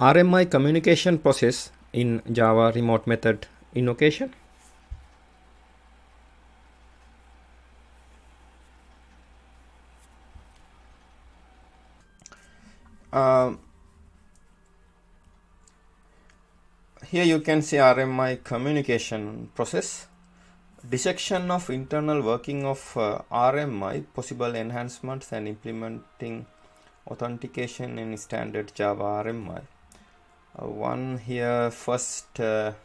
RMI communication process in Java remote method invocation. Here you can see RMI communication process. Dissection of internal working of RMI, possible enhancements and implementing authentication in standard Java RMI. One here, first of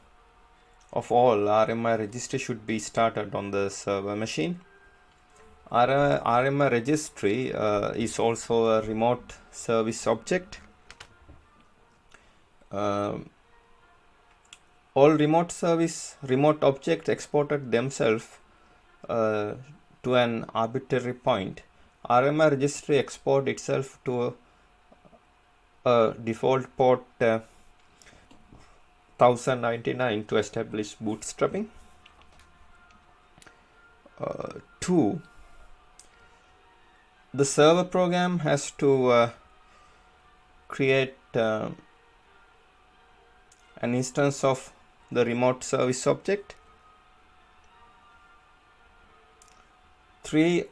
all, RMI registry should be started on the server machine. RMI registry is also a remote service object. All remote objects exported themselves to an arbitrary point. RMI registry export itself to a default port 1099 to establish bootstrapping. 2. The server program has to create an instance of the remote service object. 3.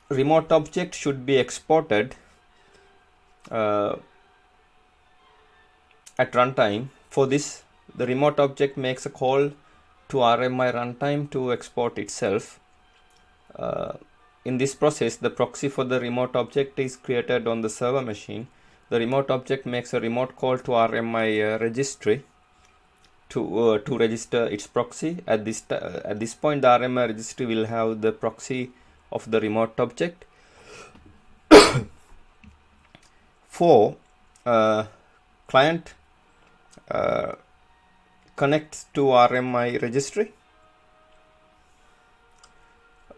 Remote object should be exported at runtime. For this, the remote object makes a call to RMI runtime to export itself. In this process, the proxy for the remote object is created on the server machine. The remote object makes a remote call to RMI registry to register its proxy. At this point, the RMI registry will have the proxy of the remote object. 4. Client connects to RMI registry.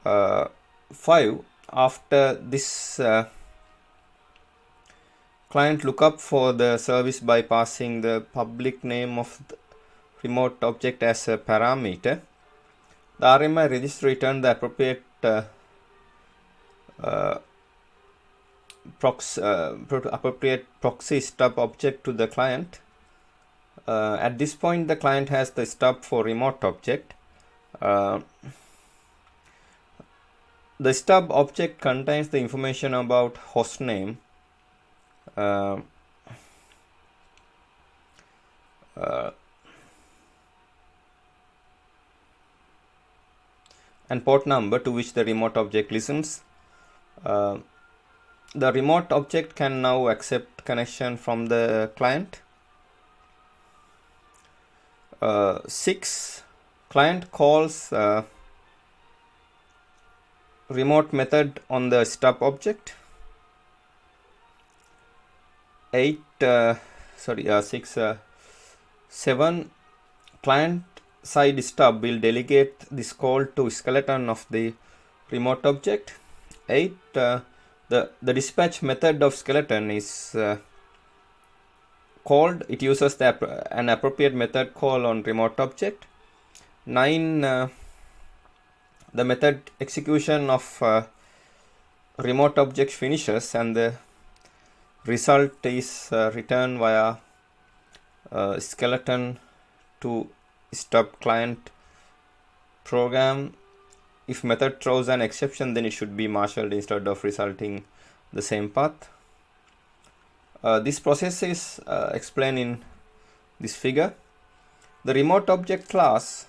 5. After this, client look up for the service by passing the public name of the remote object as a parameter. The RMI registry return the appropriate proxy stub object to the client. At this point, the client has the stub for remote object. The stub object contains the information about host name, and port number to which the remote object listens. The remote object can now accept connection from the client. 6. Client calls remote method on the stub object. 7. Client side stub will delegate this call to skeleton of the remote object. 8. The dispatch method of skeleton is called. It uses an appropriate method call on remote object. 9. The method execution of remote object finishes and the result is returned via skeleton to stub client program. If method throws an exception, then it should be marshaled instead of resulting the same path. This process is explained in this figure. The remote object class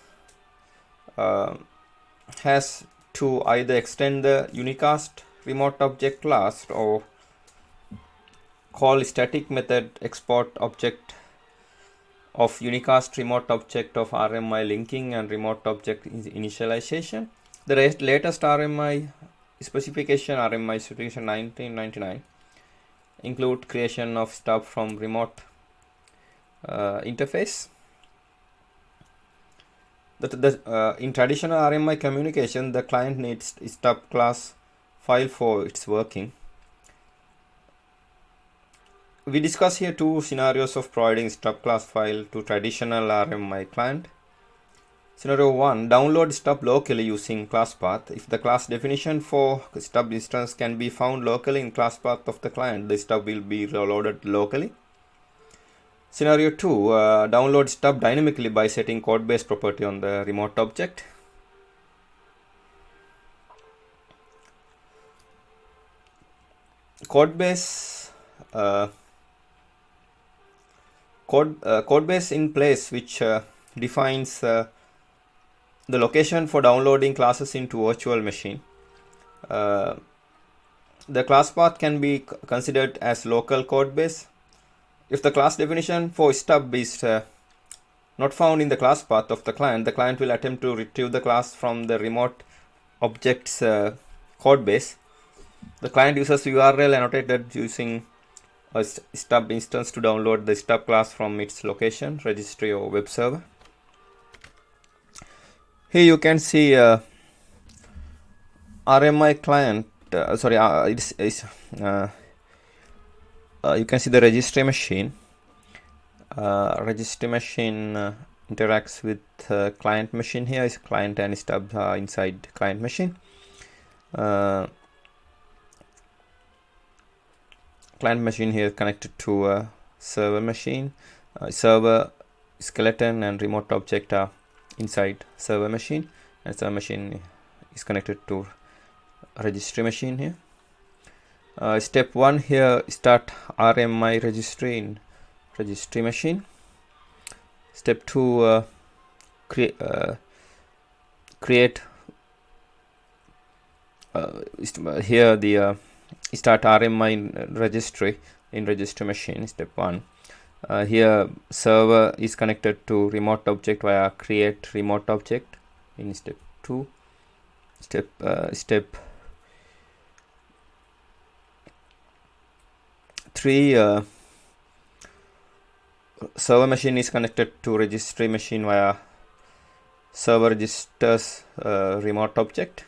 has to either extend the unicast remote object class or call static method export object of unicast remote object of RMI linking and remote object initialization. The latest RMI specification, RMI specification 1999, include creation of stub from remote interface. In traditional RMI communication, the client needs stub class file for its working. We discuss here two scenarios of providing stub class file to traditional RMI client. Scenario 1. Download stub locally using class path. If the class definition for stub instance can be found locally in class path of the client, the stub will be loaded locally. Scenario 2. Download stub dynamically by setting codebase property on the remote object. Codebase codebase in place, which defines the location for downloading classes into virtual machine. The class path can be considered as local codebase. If the class definition for stub is not found in the class path of the client will attempt to retrieve the class from the remote object's codebase. The client uses URL annotated using a stub instance to download the stub class from its location, registry, or web server. Here you can see RMI client. You can see the registry machine. Registry machine interacts with client machine. Here is client and stub inside client machine. Client machine here is connected to a server machine. Server skeleton and remote object are inside server machine, and server machine is connected to registry machine here. Step 1 here, start RMI registry in registry machine. Step 2, create here the start RMI registry in registry machine. Step 1. Here server is connected to remote object via create remote object in step 2. Step 3, server machine is connected to registry machine via server registers remote object.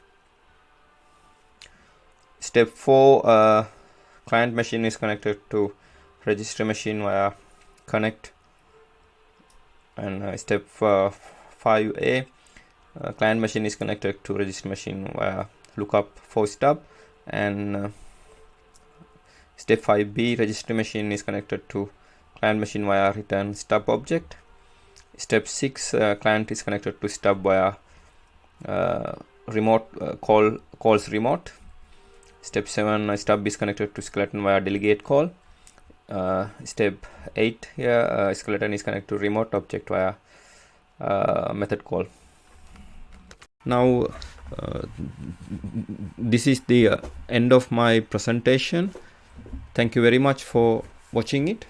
Step 4, client machine is connected to registry machine via connect. And step 5a, client machine is connected to registry machine via lookup for stub. And step 5b, registry machine is connected to client machine via return stub object. Step 6, client is connected to stub via remote calls remote. Step 7, stub is connected to skeleton via delegate call. Step 8 here, skeleton is connected to remote object via method call. Now this is the end of my presentation. Thank you very much for watching it.